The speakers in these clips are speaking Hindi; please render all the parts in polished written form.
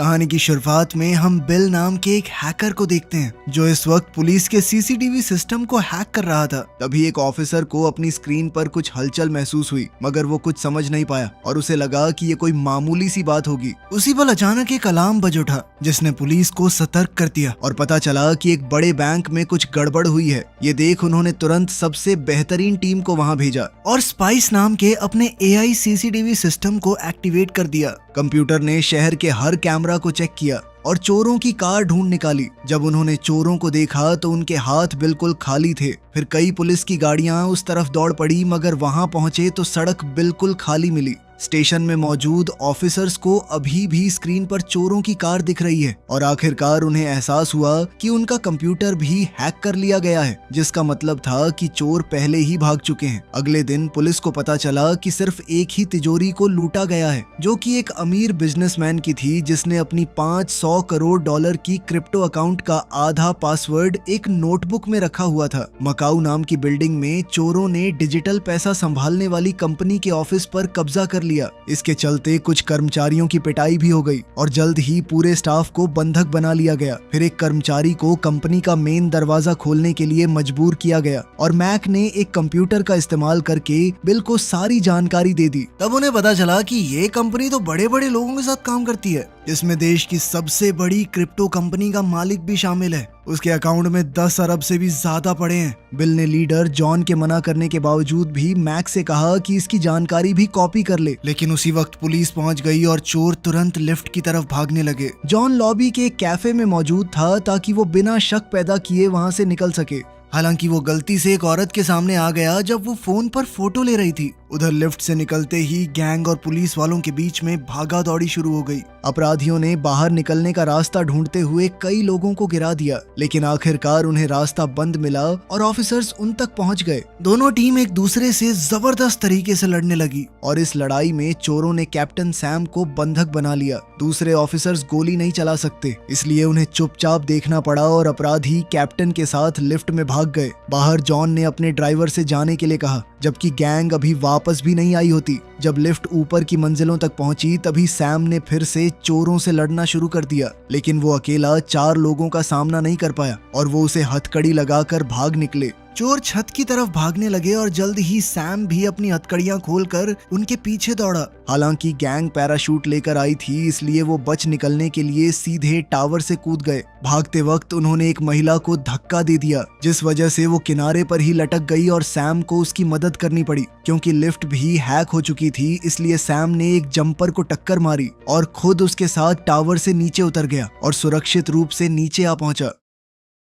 कहानी की शुरुआत में हम बिल नाम के एक हैकर को देखते हैं जो इस वक्त पुलिस के सीसीटीवी सिस्टम को हैक कर रहा था। तभी एक ऑफिसर को अपनी स्क्रीन पर कुछ हलचल महसूस हुई, मगर वो कुछ समझ नहीं पाया और उसे लगा कि ये कोई मामूली सी बात होगी। उसी पल अचानक एक अलार्म बज उठा जिसने पुलिस को सतर्क कर दिया और पता चला कि एक बड़े बैंक में कुछ गड़बड़ हुई है। ये देख उन्होंने तुरंत सबसे बेहतरीन टीम को वहां भेजा और स्पाइस नाम के अपने एआई सीसीटीवी सिस्टम को एक्टिवेट कर दिया। कंप्यूटर ने शहर के हर कैमरा को चेक किया और चोरों की कार ढूंढ निकाली। जब उन्होंने चोरों को देखा तो उनके हाथ बिल्कुल खाली थे। फिर कई पुलिस की गाड़ियां उस तरफ दौड़ पड़ी, मगर वहां पहुंचे तो सड़क बिल्कुल खाली मिली। स्टेशन में मौजूद ऑफिसर्स को अभी भी स्क्रीन पर चोरों की कार दिख रही है और आखिरकार उन्हें एहसास हुआ कि उनका कंप्यूटर भी हैक कर लिया गया है, जिसका मतलब था कि चोर पहले ही भाग चुके हैं। अगले दिन पुलिस को पता चला कि सिर्फ एक ही तिजोरी को लूटा गया है, जो कि एक अमीर बिजनेसमैन की थी जिसने अपनी 500 करोड़ डॉलर की क्रिप्टो अकाउंट का आधा पासवर्ड एक नोटबुक में रखा हुआ था। मकाऊ नाम की बिल्डिंग में चोरों ने डिजिटल पैसा संभालने वाली कंपनी के ऑफिस पर कब्जा कर लिया। इसके चलते कुछ कर्मचारियों की पिटाई भी हो गई और जल्द ही पूरे स्टाफ को बंधक बना लिया गया। फिर एक कर्मचारी को कंपनी का मेन दरवाजा खोलने के लिए मजबूर किया गया और मैक ने एक कंप्यूटर का इस्तेमाल करके बिल को सारी जानकारी दे दी। तब उन्हें पता चला कि ये कंपनी तो बड़े बड़े लोगों के साथ काम करती है, जिसमें देश की सबसे बड़ी क्रिप्टो कंपनी का मालिक भी शामिल है। उसके अकाउंट में 10 अरब से भी ज्यादा पड़े हैं। बिल ने लीडर जॉन के मना करने के बावजूद भी मैक से कहा कि इसकी जानकारी भी कॉपी कर ले, लेकिन उसी वक्त पुलिस पहुंच गई और चोर तुरंत लिफ्ट की तरफ भागने लगे। जॉन लॉबी के एक कैफे में मौजूद था ताकि वो बिना शक पैदा किए वहां से निकल सके। हालांकि वो गलती से एक औरत के सामने आ गया जब वो फोन पर फोटो ले रही थी। उधर लिफ्ट से निकलते ही गैंग और पुलिस वालों के बीच में भागा दौड़ी शुरू हो गई। अपराधियों ने बाहर निकलने का रास्ता ढूंढते हुए कई लोगों को गिरा दिया, लेकिन आखिरकार उन्हें रास्ता बंद मिला और ऑफिसर्स उन तक पहुंच गए। दोनों टीम एक दूसरे से जबरदस्त तरीके से लड़ने लगी और इस लड़ाई में चोरों ने कैप्टन सैम को बंधक बना लिया। दूसरे ऑफिसर्स गोली नहीं चला सकते, इसलिए उन्हें चुपचाप देखना पड़ा और अपराधी कैप्टन के साथ लिफ्ट में भाग गए। बाहर जॉन ने अपने ड्राइवर से जाने के लिए कहा, जबकि गैंग अभी वापस भी नहीं आई होती। जब लिफ्ट ऊपर की मंजिलों तक पहुंची तभी सैम ने फिर से चोरों से लड़ना शुरू कर दिया, लेकिन वो अकेला 4 लोगों का सामना नहीं कर पाया और वो उसे हथकड़ी लगाकर भाग निकले। चोर छत की तरफ भागने लगे और जल्द ही सैम भी अपनी हथकड़ियां खोलकर उनके पीछे दौड़ा। हालांकि गैंग पैराशूट लेकर आई थी, इसलिए वो बच निकलने के लिए सीधे टावर से कूद गए। भागते वक्त उन्होंने एक महिला को धक्का दे दिया, जिस वजह से वो किनारे पर ही लटक गई और सैम को उसकी मदद करनी पड़ी। क्योंकि लिफ्ट भी हैक हो चुकी थी, इसलिए सैम ने एक जंपर को टक्कर मारी और खुद उसके साथ टावर से नीचे उतर गया और सुरक्षित रूप से नीचे आ पहुंचा।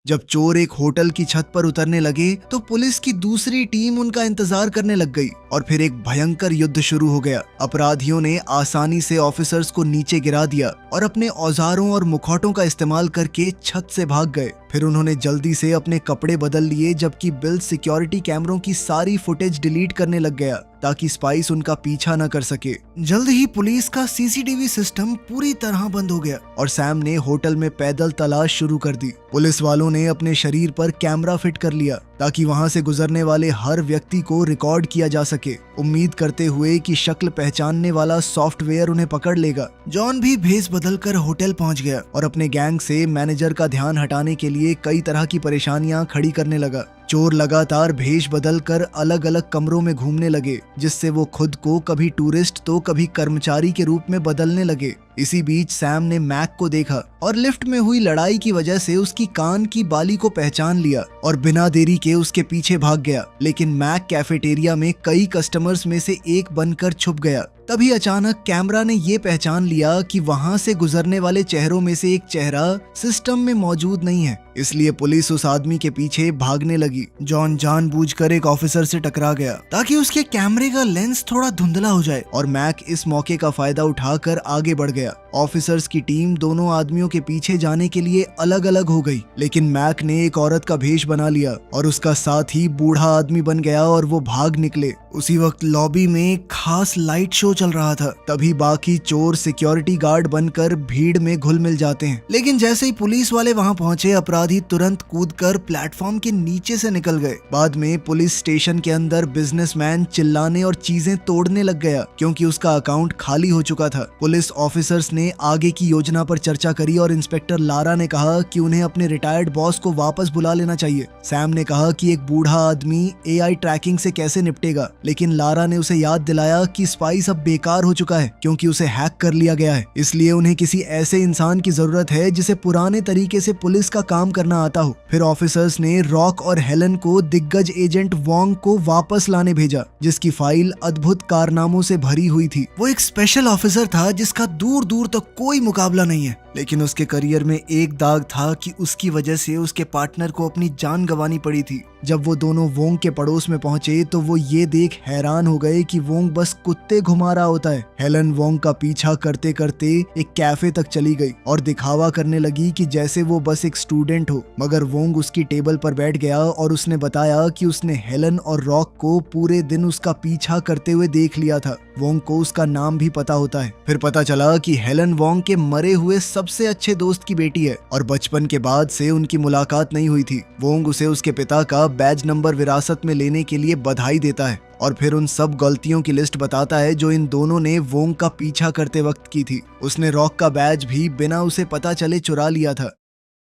जब चोर एक होटल की छत पर उतरने लगे तो पुलिस की दूसरी टीम उनका इंतजार करने लग गई और फिर एक भयंकर युद्ध शुरू हो गया। अपराधियों ने आसानी से ऑफिसर्स को नीचे गिरा दिया और अपने औजारों और मुखौटों का इस्तेमाल करके छत से भाग गए। फिर उन्होंने जल्दी से अपने कपड़े बदल लिए, जबकि बिल सिक्योरिटी कैमरों की सारी फुटेज डिलीट करने लग गया ताकि स्पाइस उनका पीछा न कर सके। जल्द ही पुलिस का सीसीटीवी सिस्टम पूरी तरह बंद हो गया और सैम ने होटल में पैदल तलाश शुरू कर दी। पुलिस वालों ने अपने शरीर पर कैमरा फिट कर लिया ताकि वहां से गुजरने वाले हर व्यक्ति को रिकॉर्ड किया जा सके, उम्मीद करते हुए कि शक्ल पहचानने वाला सॉफ्टवेयर उन्हें पकड़ लेगा। जॉन भी भेस बदलकर होटल पहुंच गया और अपने गैंग से मैनेजर का ध्यान हटाने के लिए कई तरह की परेशानियां खड़ी करने लगा। चोर लगातार भेष बदलकर अलग अलग कमरों में घूमने लगे, जिससे वो खुद को कभी टूरिस्ट तो कभी कर्मचारी के रूप में बदलने लगे। इसी बीच सैम ने मैक को देखा और लिफ्ट में हुई लड़ाई की वजह से उसकी कान की बाली को पहचान लिया और बिना देरी के उसके पीछे भाग गया। लेकिन मैक कैफेटेरिया में कई कस्टमर्स में से एक बनकर छुप गया। तभी अचानक कैमरा ने ये पहचान लिया कि वहां से गुजरने वाले चेहरों में से एक चेहरा सिस्टम में मौजूद नहीं है, इसलिए पुलिस उस आदमी के पीछे भागने लगी। जॉन जानबूझकर एक ऑफिसर से टकरा गया ताकि उसके कैमरे का लेंस थोड़ा धुंधला हो जाए और मैक इस मौके का फायदा उठाकर आगे बढ़ गया। ऑफिसर्स की टीम दोनों आदमियों के पीछे जाने के लिए अलग अलग हो गई, लेकिन मैक ने एक औरत का भेष बना लिया और उसका साथ ही बूढ़ा आदमी बन गया और वो भाग निकले। उसी वक्त लॉबी में खास लाइट शो चल रहा था। तभी बाकी चोर सिक्योरिटी गार्ड बनकर भीड़ में घुल मिल जाते हैं, लेकिन जैसे ही पुलिस वाले वहां पहुंचे अपराधी अपराधी तुरंत कूदकर प्लेटफॉर्म के नीचे से निकल गए। बाद में पुलिस स्टेशन के अंदर बिजनेसमैन चिल्लाने और चीजें तोड़ने लग गया क्योंकि उसका अकाउंट खाली हो चुका था। पुलिस ऑफिसर्स ने आगे की योजना पर चर्चा करी और इंस्पेक्टर लारा ने कहा कि उन्हें अपने रिटायर्ड बॉस को वापस बुला लेना चाहिए। सैम ने कहा कि एक बूढ़ा आदमी एआई ट्रैकिंग से कैसे निपटेगा, लेकिन लारा ने उसे याद दिलाया कि स्पाइस अब बेकार हो चुका है क्योंकि उसे हैक कर लिया गया है। इसलिए उन्हें किसी ऐसे इंसान की जरूरत है जिसे पुराने तरीके से पुलिस का काम करना आता हो। फिर ऑफिसर्स ने रॉक और हेलन को दिग्गज एजेंट वोंग को वापस लाने भेजा, जिसकी फाइल अद्भुत कारनामों से भरी हुई थी। वो एक स्पेशल ऑफिसर था जिसका दूर दूर तक कोई मुकाबला नहीं है, लेकिन उसके करियर में एक दाग था कि उसकी वजह से उसके पार्टनर को अपनी जान गंवानी पड़ी थी। जब वो दोनों वोंग के पड़ोस में पहुंचे तो वो ये देख हैरान हो गए कि वोंग बस कुत्ते घुमा रहा होता है। हेलन वोंग का पीछा करते करते एक कैफे तक चली गई और दिखावा करने लगी कि जैसे वो बस एक स्टूडेंट हो, मगर वोंग उसकी टेबल पर बैठ गया और उसने बताया कि उसने हेलन और रॉक को पूरे दिन उसका पीछा करते हुए देख लिया था। वोंग को उसका नाम भी पता होता है। फिर पता चला कि हेलन वोंग के मरे हुए सबसे अच्छे दोस्त की बेटी है और बचपन के बाद से उनकी मुलाकात नहीं हुई थी। वोंग उसे उसके पिता का बैज नंबर विरासत में लेने के लिए बधाई देता है और फिर उन सब गलतियों की लिस्ट बताता है जो इन दोनों ने वोंग का पीछा करते वक्त की थी। उसने रॉक का बैज भी बिना उसे पता चले चुरा लिया था।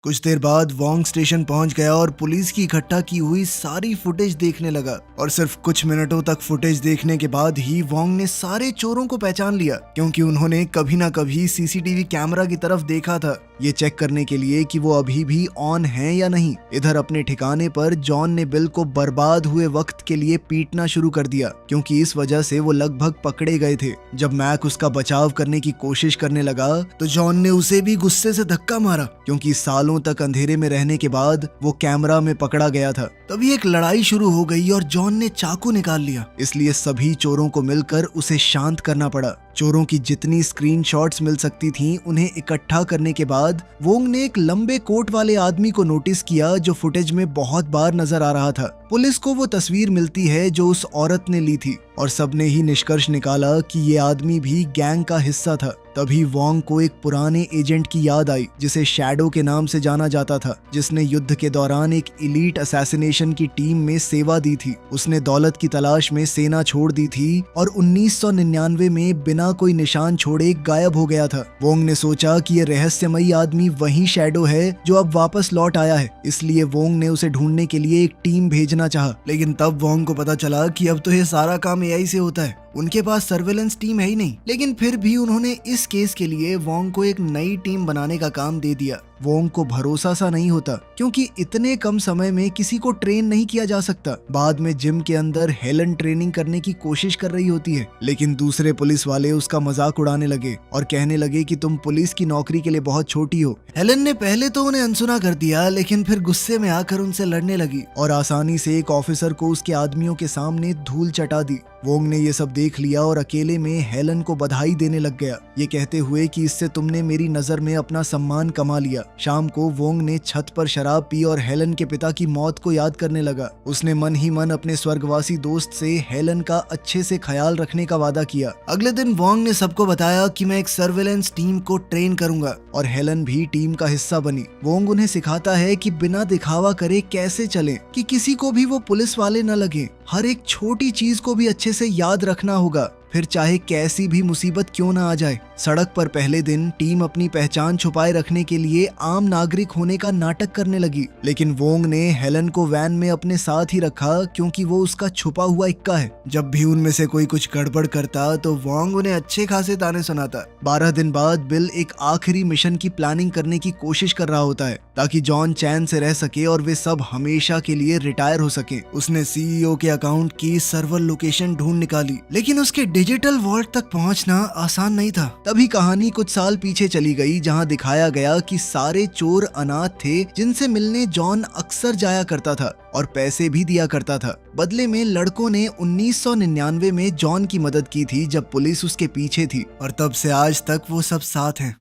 कुछ देर बाद वोंग स्टेशन पहुंच गया और पुलिस की इकट्ठा की हुई सारी फुटेज देखने लगा और सिर्फ कुछ मिनटों तक फुटेज देखने के बाद ही वोंग ने सारे चोरों को पहचान लिया क्योंकि उन्होंने कभी ना कभी सीसीटीवी कैमरा की तरफ देखा था, ये चेक करने के लिए कि वो अभी भी ऑन है या नहीं। इधर अपने ठिकाने पर जॉन ने बिल को बर्बाद हुए वक्त के लिए पीटना शुरू कर दिया क्योंकि इस वजह से वो लगभग पकड़े गए थे। जब मैक उसका बचाव करने की कोशिश करने लगा तो जॉन ने उसे भी गुस्से से धक्का मारा क्योंकि सालों तक अंधेरे में रहने के बाद वो कैमरा में पकड़ा गया था। तभी एक लड़ाई शुरू हो गई और जॉन ने चाकू निकाल लिया, इसलिए सभी चोरों को मिलकर उसे शांत करना पड़ा। चोरों की जितनी स्क्रीनशॉट्स मिल सकती थीं, उन्हें इकट्ठा करने के बाद वोंग ने एक लंबे कोट वाले आदमी को नोटिस किया जो फुटेज में बहुत बार नजर आ रहा था। पुलिस को वो तस्वीर मिलती है जो उस औरत ने ली थी और सबने ही निष्कर्ष निकाला कि ये आदमी भी गैंग का हिस्सा था। तभी वोंग को एक पुराने एजेंट की याद आई जिसे शैडो के नाम से जाना जाता था, जिसने युद्ध के दौरान एक एलीट असैसिनेशन की टीम में सेवा दी थी। उसने दौलत की तलाश में सेना छोड़ दी थी और 1999 में बिना कोई निशान छोड़े गायब हो गया था। वोंग ने सोचा कि ये रहस्यमयी आदमी वही शैडो है जो अब वापस लौट आया है, इसलिए वोंग ने उसे ढूंढने के लिए एक टीम भेजना चाहा। लेकिन तब वोंग को पता चला कि अब तो ये सारा काम एआई से होता है, उनके पास सर्वेलेंस टीम है ही नहीं। लेकिन फिर भी उन्होंने इस केस के लिए वोंग को एक नई टीम बनाने का काम दे दिया। वोंग को भरोसा सा नहीं होता क्योंकि इतने कम समय में किसी को ट्रेन नहीं किया जा सकता। बाद में जिम के अंदर हेलन ट्रेनिंग करने की कोशिश कर रही होती है, लेकिन दूसरे पुलिस वाले उसका मजाक उड़ाने लगे और कहने लगे कि तुम पुलिस की नौकरी के लिए बहुत छोटी हो। हेलन ने पहले तो उन्हें अनसुना कर दिया, लेकिन फिर गुस्से में आकर उनसे लड़ने लगी और आसानी से एक ऑफिसर को उसके आदमियों के सामने धूल चटा दी। वोंग ने ये सब देख लिया और अकेले में हेलन को बधाई देने लग गया, ये कहते हुए कि इससे तुमने मेरी नजर में अपना सम्मान कमा लिया। शाम को वोंग ने छत पर शराब पी और हेलन के पिता की मौत को याद करने लगा। उसने मन ही मन अपने स्वर्गवासी दोस्त से हेलन का अच्छे से ख्याल रखने का वादा किया। अगले दिन वोंग ने सबको बताया कि मैं एक सर्वेलेंस टीम को ट्रेन करूंगा और हेलन भी टीम का हिस्सा बनी। वोंग उन्हें सिखाता है कि बिना दिखावा करे कैसे चलें, कि किसी को भी वो पुलिस वाले न लगे। हर एक छोटी चीज को भी अच्छे से याद रखना होगा, फिर चाहे कैसी भी मुसीबत क्यों ना आ जाए। सड़क पर पहले दिन टीम अपनी पहचान छुपाए रखने के लिए आम नागरिक होने का नाटक करने लगी, लेकिन वोंग ने हेलन को वैन में अपने साथ ही रखा क्योंकि वो उसका छुपा हुआ इक्का है। जब भी उनमें से कोई कुछ गड़बड़ करता तो वोंग उन्हें अच्छे खासे ताने सुनाता। 12 दिन बाद बिल एक आखिरी मिशन की प्लानिंग करने की कोशिश कर रहा होता है ताकि जॉन चैन से रह सके और वे सब हमेशा के लिए रिटायर हो सके। उसने सीईओ के अकाउंट की सर्वर लोकेशन ढूंढ निकाली, लेकिन उसके डिजिटल वॉल्ट तक पहुंचना आसान नहीं था। तभी कहानी कुछ साल पीछे चली गई जहां दिखाया गया कि सारे चोर अनाथ थे जिनसे मिलने जॉन अक्सर जाया करता था और पैसे भी दिया करता था। बदले में लड़कों ने 1999 में जॉन की मदद की थी जब पुलिस उसके पीछे थी और तब से आज तक वो सब साथ हैं।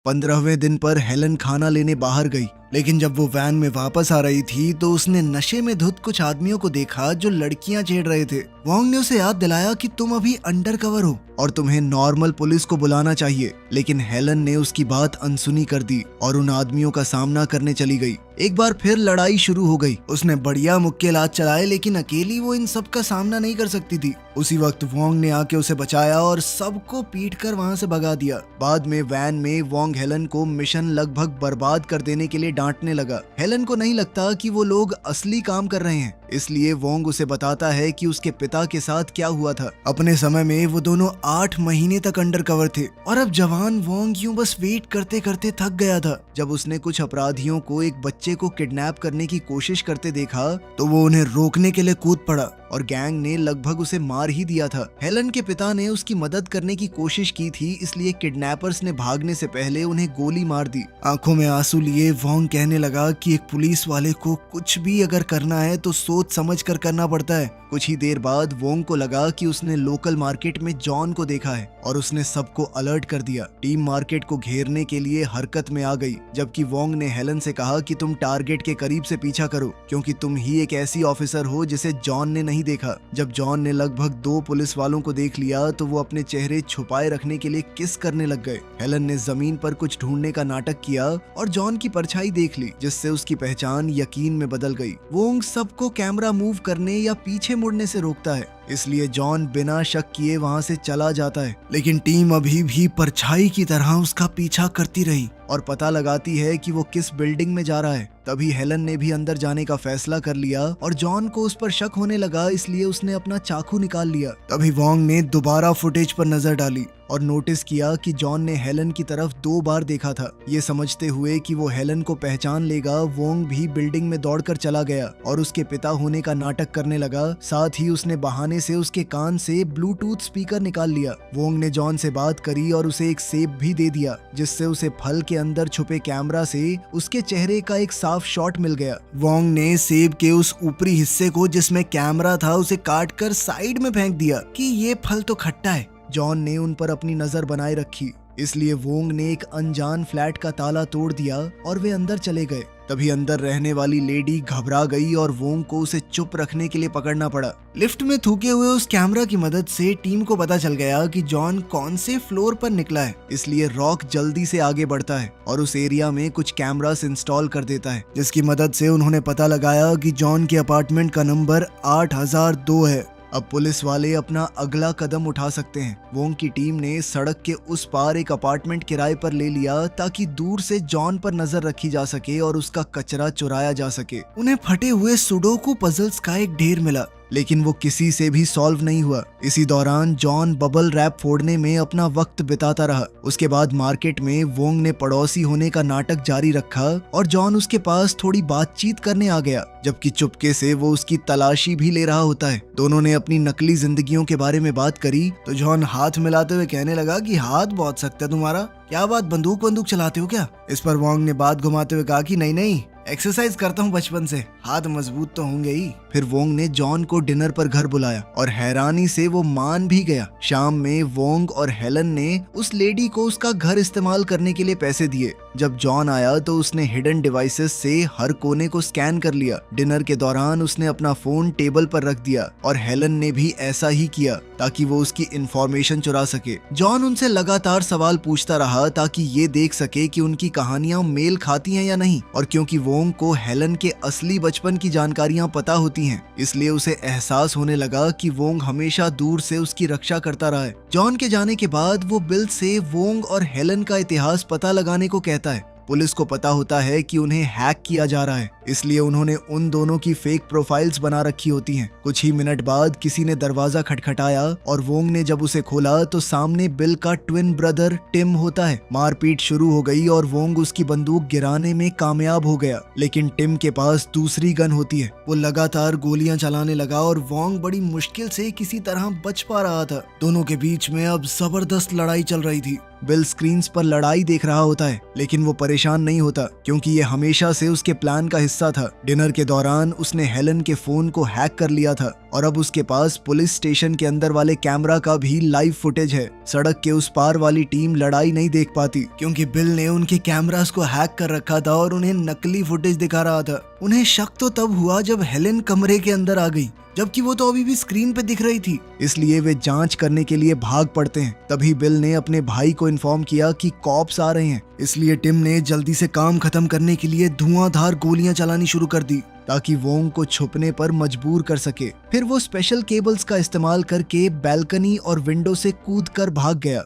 15वें दिन पर हेलन खाना लेने बाहर गई। लेकिन जब वो वैन में वापस आ रही थी तो उसने नशे में धुत कुछ आदमियों को देखा जो लड़कियां छेड़ रहे थे। वोंग ने उसे याद दिलाया कि तुम अभी अंडर कवर हो और तुम्हें नॉर्मल पुलिस को बुलाना चाहिए, लेकिन हेलन ने उसकी बात अनसुनी कर दी और उन आदमियों का सामना करने चली गई। एक बार फिर लड़ाई शुरू हो गई। उसने बढ़िया मुक्केबाज चलाए, लेकिन अकेली वो इन सब का सामना नहीं कर सकती थी। उसी वक्त वोंग ने आके उसे बचाया और सबको पीट कर वहां से भगा दिया। बाद में वैन में वोंग हेलन को मिशन लगभग बर्बाद कर देने के लिए डांटने लगा। हेलन को नहीं लगता कि वो लोग असली काम कर रहे हैं, इसलिए वोंग उसे बताता है कि उसके पिता के साथ क्या हुआ था। अपने समय में वो दोनों 8 महीने तक अंडर कवर थे और अब जवान वोंग यूं बस वेट करते करते थक गया था। जब उसने कुछ अपराधियों को एक बच्चे को किडनैप करने की कोशिश करते देखा तो वो उन्हें रोकने के लिए कूद पड़ा और गैंग ने लगभग उसे मार ही दिया था। हेलन के पिता ने उसकी मदद करने की कोशिश की थी, इसलिए किडनैपर्स ने भागने से पहले उन्हें गोली मार दी। आंखों में आंसू लिए वोंग कहने लगा कि एक पुलिस वाले को कुछ भी अगर करना है तो सोच समझ कर करना पड़ता है। कुछ ही देर बाद वोंग को लगा कि उसने लोकल मार्केट में जॉन को देखा है और उसने सबको अलर्ट कर दिया। टीम मार्केट को घेरने के लिए हरकत में आ गई, जबकि वोंग ने हेलन से कहा कि तुम टारगेट के करीब से पीछा करो, क्योंकि तुम ही एक ऐसी ऑफिसर हो जिसे जॉन ने नहीं देखा। जब जॉन ने लगभग 2 पुलिस वालों को देख लिया तो वो अपने चेहरे छुपाए रखने के लिए किस करने लग गए। हेलन ने जमीन पर कुछ ढूंढने का नाटक किया और जॉन की परछाई देख ली, जिससे उसकी पहचान यकीन में बदल गई। वोंग सबको कैमरा मूव करने या पीछे मुड़ने से रोकता है, इसलिए जॉन बिना शक किए वहां से चला जाता है। लेकिन टीम अभी भी परछाई की तरह उसका पीछा करती रही और पता लगाती है कि वो किस बिल्डिंग में जा रहा है। तभी हेलन ने भी अंदर जाने का फैसला कर लिया और जॉन को उस पर शक होने लगा, इसलिए उसने अपना चाकू निकाल लिया। तभी वोंग ने दोबारा फुटेज पर नजर डाली और नोटिस किया कि जॉन ने हेलन की तरफ 2 बार देखा था। ये समझते हुए कि वो हेलन को पहचान लेगा, वोंग भी बिल्डिंग में दौड़कर चला गया और उसके पिता होने का नाटक करने लगा। साथ ही उसने बहाने से उसके कान से ब्लूटूथ स्पीकर निकाल लिया। वोंग ने जॉन से बात करी और उसे एक सेब भी दे दिया, जिससे उसे फल के अंदर छुपे कैमरा से उसके चेहरे का एक साफ शॉट मिल गया। वोंग ने सेब के उस ऊपरी हिस्से को जिसमें कैमरा था उसे काट कर साइड में फेंक दिया कि ये फल तो खट्टा है। जॉन ने उन पर अपनी नजर बनाए रखी, इसलिए वोंग ने एक अनजान फ्लैट का ताला तोड़ दिया और वे अंदर चले गए। तभी अंदर रहने वाली लेडी घबरा गई और वोंग को उसे चुप रखने के लिए पकड़ना पड़ा। लिफ्ट में थूके हुए उस कैमरा की मदद से टीम को पता चल गया कि जॉन कौन से फ्लोर पर निकला है, इसलिए रॉक जल्दी से आगे बढ़ता है और उस एरिया में कुछ कैमरास इंस्टॉल कर देता है, जिसकी मदद से उन्होंने पता लगाया कि जॉन के अपार्टमेंट का नंबर 8002 है। अब पुलिस वाले अपना अगला कदम उठा सकते हैं। वोंग की टीम ने सड़क के उस पार एक अपार्टमेंट किराए पर ले लिया ताकि दूर से जॉन पर नजर रखी जा सके और उसका कचरा चुराया जा सके। उन्हें फटे हुए सुडोकू पजल्स का एक ढेर मिला, लेकिन वो किसी से भी सॉल्व नहीं हुआ। इसी दौरान जॉन बबल रैप फोड़ने में अपना वक्त बिताता रहा। उसके बाद मार्केट में वोंग ने पड़ोसी होने का नाटक जारी रखा और जॉन उसके पास थोड़ी बातचीत करने आ गया, जबकि चुपके से वो उसकी तलाशी भी ले रहा होता है। दोनों ने अपनी नकली जिंदगियों के बारे में बात करी तो जॉन हाथ मिलाते हुए कहने लगा कि हाथ बहुत सख्त है तुम्हारा, क्या बात बंदूक चलाते हो क्या? इस पर वोंग ने बात घुमाते हुए कहा कि नहीं, एक्सरसाइज करता हूँ बचपन से, हाथ मजबूत तो होंगे ही। फिर वोंग ने जॉन को डिनर पर घर बुलाया और हैरानी से वो मान भी गया। शाम में वोंग और हेलन ने उस लेडी को उसका घर इस्तेमाल करने के लिए पैसे दिए। जब जॉन आया तो उसने हिडन डिवाइसेस से हर कोने को स्कैन कर लिया। डिनर के दौरान उसने अपना फोन टेबल पर रख दिया और हेलन ने भी ऐसा ही किया ताकि वो उसकी इंफॉर्मेशन चुरा सके। जॉन उनसे लगातार सवाल पूछता रहा ताकि ये देख सके कि उनकी कहानियां मेल खाती हैं या नहीं, और क्योंकि वोंग को हेलन के असली बचपन की जानकारियां पता होती हैं, इसलिए उसे एहसास होने लगा कि वोंग हमेशा दूर से उसकी रक्षा करता रहा है। जॉन के जाने के बाद वो बिल से वोंग और हेलन का इतिहास पता लगाने को कहता है। पुलिस को पता होता है कि उन्हें हैक किया जा रहा है, इसलिए उन्होंने उन दोनों की फेक प्रोफाइल्स बना रखी होती हैं। कुछ ही मिनट बाद किसी ने दरवाजा खटखटाया और वोंग ने जब उसे खोला तो सामने बिल का ट्विन ब्रदर टिम होता है। मारपीट शुरू हो गई और वोंग उसकी बंदूक गिराने में कामयाब हो गया, लेकिन टिम के पास दूसरी गन होती है। वो लगातार गोलियां चलाने लगा और वोंग बड़ी मुश्किल से किसी तरह बच पा रहा था। दोनों के बीच में अब जबरदस्त लड़ाई चल रही थी। बिल स्क्रीन्स पर लड़ाई देख रहा होता है, लेकिन वो परेशान नहीं होता क्योंकि ये हमेशा से उसके प्लान का हिस्सा था। डिनर के दौरान उसने हेलन के फोन को हैक कर लिया था और अब उसके पास पुलिस स्टेशन के अंदर वाले कैमरा का भी लाइव फुटेज है। सड़क के उस पार वाली टीम लड़ाई नहीं देख पाती क्योंकि बिल ने उनके कैमरास को हैक कर रखा था और उन्हें नकली फुटेज दिखा रहा था। उन्हें शक तो तब हुआ जब हेलन कमरे के अंदर आ गई, जबकि वो तो अभी भी स्क्रीन पे दिख रही थी। इसलिए वे जांच करने के लिए भाग पड़ते हैं। तभी बिल ने अपने भाई को इन्फॉर्म किया कि कॉप्स आ रहे हैं। इसलिए टिम ने जल्दी से काम खत्म करने के लिए धुआंधार गोलियां चलानी शुरू कर दी ताकि वोंग को छुपने पर मजबूर कर सके। फिर वो स्पेशल केबल्स का इस्तेमाल करके बैल्कनी और विंडो से कूदकर भाग गया।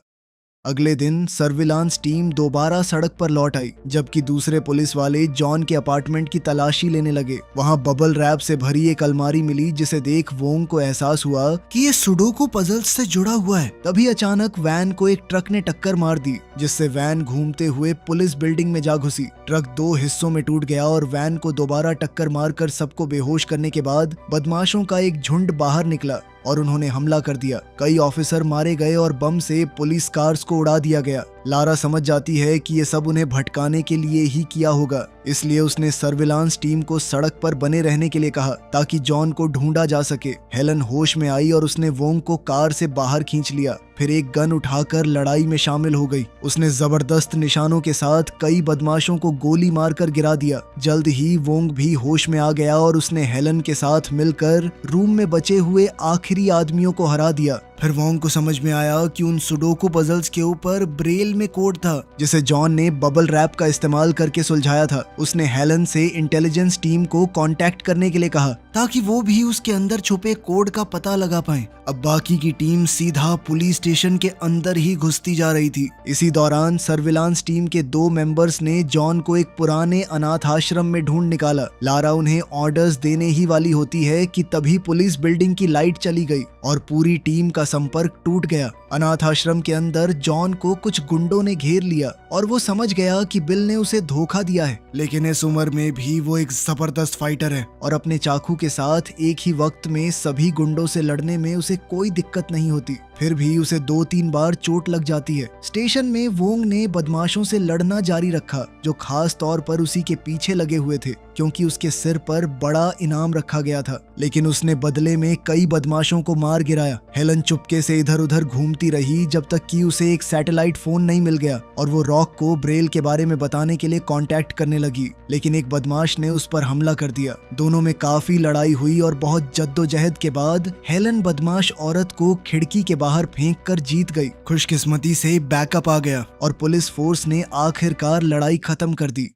अगले दिन सर्विलांस टीम दोबारा सड़क पर लौट आई, जबकि दूसरे पुलिस वाले जॉन के अपार्टमेंट की तलाशी लेने लगे। वहां बबल रैप से भरी एक अलमारी मिली जिसे देख वोंग को एहसास हुआ कि ये सुडोकू पजल्स से जुड़ा हुआ है। तभी अचानक वैन को एक ट्रक ने टक्कर मार दी, जिससे वैन घूमते हुए पुलिस बिल्डिंग में जा घुसी। ट्रक 2 हिस्सों में टूट गया और वैन को दोबारा टक्कर मारकर सबको बेहोश करने के बाद बदमाशों का एक झुंड बाहर निकला और उन्होंने हमला कर दिया। कई ऑफिसर मारे गए और बम से पुलिस कार्स को उड़ा दिया गया। लारा समझ जाती है कि ये सब उन्हें भटकाने के लिए ही किया होगा, इसलिए उसने सर्विलांस टीम को सड़क पर बने रहने के लिए कहा ताकि जॉन को ढूंढा जा सके। हेलन होश में आई और उसने वोंग को कार से बाहर खींच लिया, फिर एक गन उठाकर लड़ाई में शामिल हो गई। उसने जबरदस्त निशानों के साथ कई बदमाशों को गोली मारकर गिरा दिया। जल्द ही वोंग भी होश में आ गया और उसने हेलन के साथ मिलकर रूम में बचे हुए आखिरी आदमियों को हरा दिया। फिर वोंग को समझ में आया कि उन सुडोकू पजल्स के ऊपर ब्रेल में कोड था, जिसे जॉन ने बबल रैप का इस्तेमाल करके सुलझाया था। उसने हेलन से इंटेलिजेंस टीम को कांटेक्ट करने के लिए कहा ताकि वो भी उसके अंदर छुपे कोड का पता लगा पाए। अब बाकी की टीम सीधा पुलिस स्टेशन के अंदर ही घुसती जा रही थी। इसी दौरान सर्विलांस टीम के 2 मेंबर्स ने जॉन को एक पुराने अनाथ आश्रम में ढूंढ निकाला। लारा उन्हें ऑर्डर्स देने ही वाली होती है कि तभी पुलिस बिल्डिंग की लाइट चली गई और पूरी टीम का संपर्क टूट गया। अनाथ आश्रम के अंदर जॉन को कुछ गुंडों ने घेर लिया और वो समझ गया कि बिल ने उसे धोखा दिया है, लेकिन इस उम्र में भी वो एक जबरदस्त फाइटर है और अपने चाकू के साथ एक ही वक्त में सभी गुंडों से लड़ने में उसे कोई दिक्कत नहीं होती। फिर भी उसे 2-3 बार चोट लग जाती है। स्टेशन में वोंग ने बदमाशों से लड़ना जारी रखा, जो खास तौर पर उसी के पीछे लगे हुए थे क्योंकि उसके सिर पर बड़ा इनाम रखा गया था। लेकिन उसने बदले में कई बदमाशों को मार गिराया। हेलन चुपके से इधर उधर घूमती रही जब तक कि उसे एक सैटेलाइट फोन नहीं मिल गया और वो रॉक को ब्रेल के बारे में बताने के लिए कांटेक्ट करने लगी, लेकिन एक बदमाश ने उस पर हमला कर दिया। दोनों में काफी लड़ाई हुई और बहुत जद्दोजहद के बाद हेलन बदमाश औरत को खिड़की के बाहर फेंक कर जीत गई। खुशकिस्मती से बैकअप आ गया और पुलिस फोर्स ने आखिरकार लड़ाई खत्म कर दी।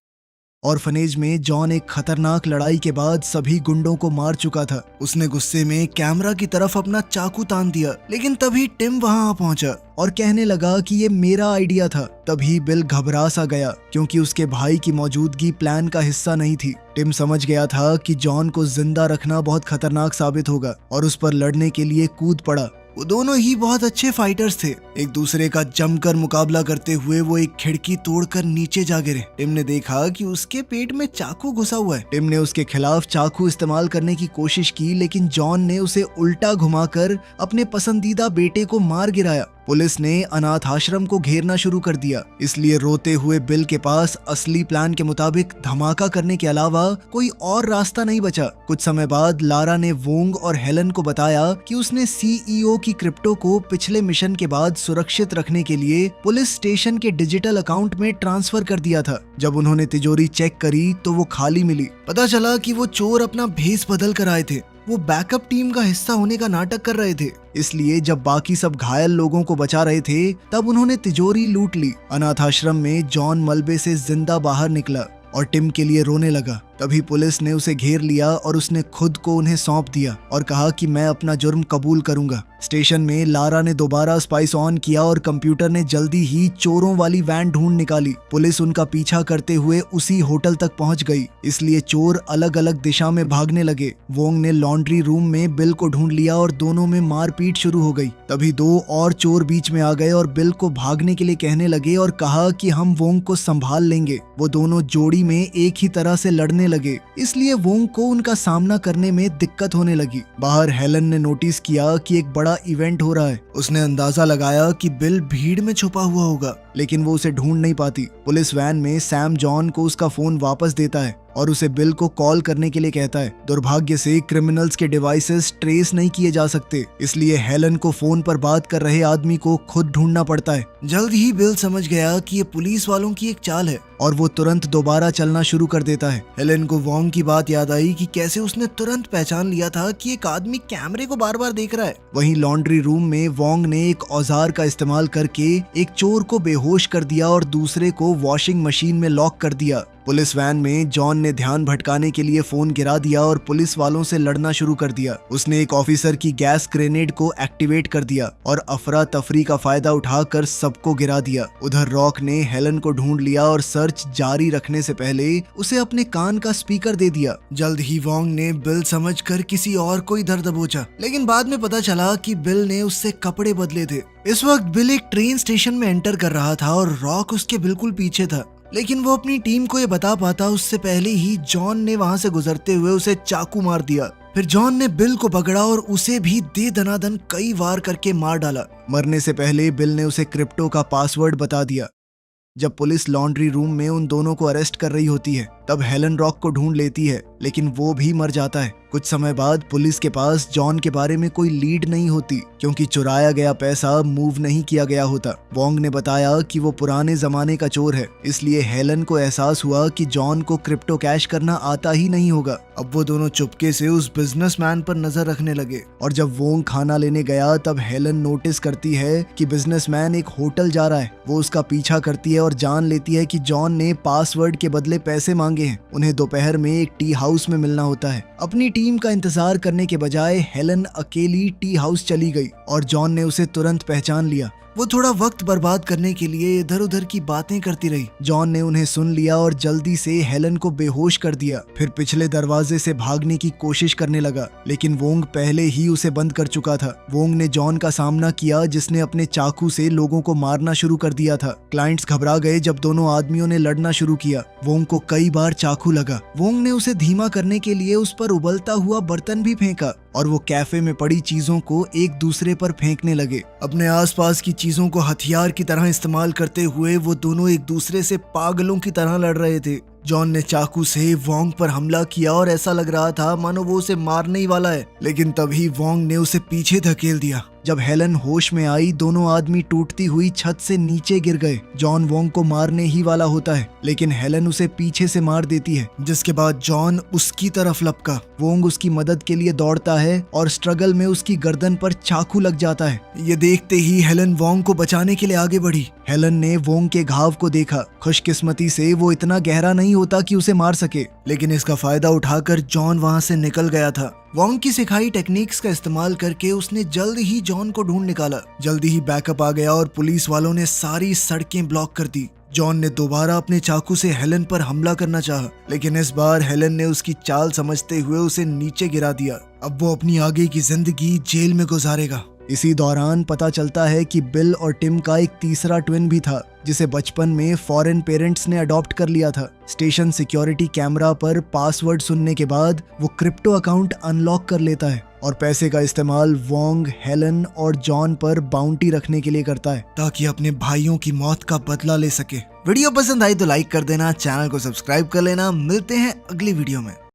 ऑर्फनेज में जॉन एक खतरनाक लड़ाई के बाद सभी गुंडों को मार चुका था। उसने गुस्से में कैमरा की तरफ अपना चाकू तान दिया, लेकिन तभी टिम वहां आ पहुंचा और कहने लगा कि ये मेरा आइडिया था। तभी बिल घबरा सा गया क्योंकि उसके भाई की मौजूदगी प्लान का हिस्सा नहीं थी। टिम समझ गया था कि जॉन को जिंदा रखना बहुत खतरनाक साबित होगा और उस पर लड़ने के लिए कूद पड़ा। वो दोनों ही बहुत अच्छे फाइटर्स थे। एक दूसरे का जमकर मुकाबला करते हुए वो एक खिड़की तोड़कर नीचे जा गिरे। टिम ने देखा कि उसके पेट में चाकू घुसा हुआ है। टिम ने उसके खिलाफ चाकू इस्तेमाल करने की कोशिश की, लेकिन जॉन ने उसे उल्टा घुमाकर अपने पसंदीदा बेटे को मार गिराया। पुलिस ने अनाथ आश्रम को घेरना शुरू कर दिया, इसलिए रोते हुए बिल के पास असली प्लान के मुताबिक धमाका करने के अलावा कोई और रास्ता नहीं बचा। कुछ समय बाद लारा ने वोंग और हेलन को बताया कि उसने सीईओ की क्रिप्टो को पिछले मिशन के बाद सुरक्षित रखने के लिए पुलिस स्टेशन के डिजिटल अकाउंट में ट्रांसफर कर दिया था। जब उन्होंने तिजोरी चेक करी तो वो खाली मिली। पता चला कि वो चोर अपना भेस बदल कर आए थे। वो बैकअप टीम का हिस्सा होने का नाटक कर रहे थे, इसलिए जब बाकी सब घायल लोगों को बचा रहे थे तब उन्होंने तिजोरी लूट ली। अनाथ आश्रम में जॉन मलबे से जिंदा बाहर निकला और टिम के लिए रोने लगा। तभी पुलिस ने उसे घेर लिया और उसने खुद को उन्हें सौंप दिया और कहा कि मैं अपना जुर्म कबूल करूंगा। स्टेशन में लारा ने दोबारा स्पाइस ऑन किया और कंप्यूटर ने जल्दी ही चोरों वाली वैन ढूंढ निकाली। पुलिस उनका पीछा करते हुए उसी होटल तक पहुंच गई, इसलिए चोर अलग अलग दिशा में भागने लगे। वोंग ने लॉन्ड्री रूम में बिल को ढूंढ लिया और दोनों में मारपीट शुरू हो गई। तभी 2 और चोर बीच में आ गए और बिल को भागने के लिए कहने लगे और कहा कि हम वोंग को संभाल लेंगे। वो दोनों जोड़ी में एक ही तरह से लड़ने लगे, इसलिए वोंग को उनका सामना करने में दिक्कत होने लगी। बाहर हेलन ने नोटिस किया कि एक बड़ा इवेंट हो रहा है। उसने अंदाजा लगाया कि बिल भीड़ में छुपा हुआ होगा लेकिन वो उसे ढूंढ नहीं पाती। पुलिस वैन में सैम जॉन को उसका फोन वापस देता है और उसे बिल को कॉल करने के लिए कहता है। दुर्भाग्य से क्रिमिनल्स के डिवाइसेस ट्रेस नहीं किए जा सकते, इसलिए हेलन को फोन पर बात कर रहे आदमी को खुद ढूंढना पड़ता है। जल्द ही बिल समझ गया कि ये पुलिस वालों की एक चाल है और वो तुरंत दोबारा चलना शुरू कर देता है। हेलन को वोंग की बात याद आई कि कैसे उसने तुरंत पहचान लिया था कि एक आदमी कैमरे को बार बार देख रहा है। वहीं लॉन्ड्री रूम में वोंग ने एक औजार का इस्तेमाल करके एक चोर को बेहोश कर दिया और दूसरे को वॉशिंग मशीन में लॉक कर दिया। पुलिस वैन में जॉन ने ध्यान भटकाने के लिए फोन गिरा दिया और पुलिस वालों से लड़ना शुरू कर दिया। उसने एक ऑफिसर की गैस ग्रेनेड को एक्टिवेट कर दिया और अफरा तफरी का फायदा उठाकर सबको गिरा दिया। उधर रॉक ने हेलन को ढूंढ लिया और सर्च जारी रखने से पहले उसे अपने कान का स्पीकर दे दिया। जल्द ही वोंग ने बिल समझकर किसी और को इधर दबोचा, लेकिन बाद में पता चला कि बिल ने उससे कपड़े बदले थे। इस वक्त बिल एक ट्रेन स्टेशन में एंटर कर रहा था और रॉक उसके बिल्कुल पीछे था, लेकिन वो अपनी टीम को ये बता पाता उससे पहले ही जॉन ने वहां से गुजरते हुए उसे चाकू मार दिया। फिर जॉन ने बिल को पकड़ा और उसे भी दे दनादन कई वार करके मार डाला। मरने से पहले बिल ने उसे क्रिप्टो का पासवर्ड बता दिया। जब पुलिस लॉन्ड्री रूम में उन दोनों को अरेस्ट कर रही होती है तब हेलन रॉक को ढूंढ लेती है, लेकिन वो भी मर जाता है। कुछ समय बाद पुलिस के पास जॉन के बारे में कोई लीड नहीं होती क्योंकि चुराया गया पैसा मूव नहीं किया गया होता। वोंग ने बताया कि वो पुराने जमाने का चोर है, इसलिए हेलन को एहसास हुआ कि जॉन को क्रिप्टो कैश करना आता ही नहीं होगा। अब वो दोनों चुपके से उस बिजनेसमैन पर नजर रखने लगे और जब वोंग खाना लेने गया तब हेलन नोटिस करती है कि बिजनेसमैन एक होटल जा रहा है। वो उसका पीछा करती है और जान लेती है कि जॉन ने पासवर्ड के बदले पैसे मांगे हैं। उन्हें दोपहर में एक टी हाउस में मिलना होता है। अपनी टीम का इंतजार करने के बजाय हेलन अकेली टी हाउस चली गई और जॉन ने उसे तुरंत पहचान लिया। वो थोड़ा वक्त बर्बाद करने के लिए इधर उधर की बातें करती रही। जॉन ने उन्हें सुन लिया और जल्दी से हेलन को बेहोश कर दिया। फिर पिछले दरवाजे से भागने की कोशिश करने लगा, लेकिन वोंग पहले ही उसे बंद कर चुका था। वोंग ने जॉन का सामना किया जिसने अपने चाकू से लोगों को मारना शुरू कर दिया था। क्लाइंट्स घबरा गए जब दोनों आदमियों ने लड़ना शुरू किया। वोंग को कई बार चाकू लगा। वोंग ने उसे धीमा करने के लिए उस पर उबलता हुआ बर्तन भी फेंका और वो कैफे में पड़ी चीजों को एक दूसरे पर फेंकने लगे। अपने आसपास की चीजों को हथियार की तरह इस्तेमाल करते हुए वो दोनों एक दूसरे से पागलों की तरह लड़ रहे थे। जॉन ने चाकू से वोंग पर हमला किया और ऐसा लग रहा था मानो वो उसे मारने ही वाला है, लेकिन तभी वोंग ने उसे पीछे धकेल दिया। जब हेलन होश में आई दोनों आदमी टूटती हुई छत से नीचे गिर गए। जॉन वोंग को मारने ही वाला होता है, लेकिन हेलन उसे पीछे से मार देती है, जिसके बाद जॉन उसकी तरफ लपका। वोंग उसकी मदद के लिए दौड़ता है और स्ट्रगल में उसकी गर्दन पर चाकू लग जाता है। ये देखते ही हेलन वोंग को बचाने के लिए आगे बढ़ी। हेलन ने वोंग के घाव को देखा। खुशकिस्मती से वो इतना गहरा नहीं होता कि उसे मार सके, लेकिन इसका फायदा उठाकर जॉन वहां से निकल गया था। वोंग की सिखाई टेक्निक्स का इस्तेमाल करके उसने जल्द ही जॉन को ढूंढ निकाला। जल्दी ही बैकअप आ गया और पुलिस वालों ने सारी सड़कें ब्लॉक कर दी। जॉन ने दोबारा अपने चाकू से हेलन पर हमला करना चाहा, लेकिन इस बार हेलन ने उसकी चाल समझते हुए उसे नीचे गिरा दिया। अब वो अपनी आगे की जिंदगी जेल में गुजारेगा। इसी दौरान पता चलता है कि बिल और टिम का एक तीसरा ट्विन भी था, जिसे बचपन में फॉरेन पेरेंट्स ने अडॉप्ट कर लिया था। स्टेशन सिक्योरिटी कैमरा पर पासवर्ड सुनने के बाद वो क्रिप्टो अकाउंट अनलॉक कर लेता है और पैसे का इस्तेमाल वोंग, हेलन और जॉन पर बाउंटी रखने के लिए करता है ताकि अपने भाइयों की मौत का बदला ले सके। वीडियो पसंद आई तो लाइक कर देना, चैनल को सब्सक्राइब कर लेना। मिलते हैं अगली वीडियो में।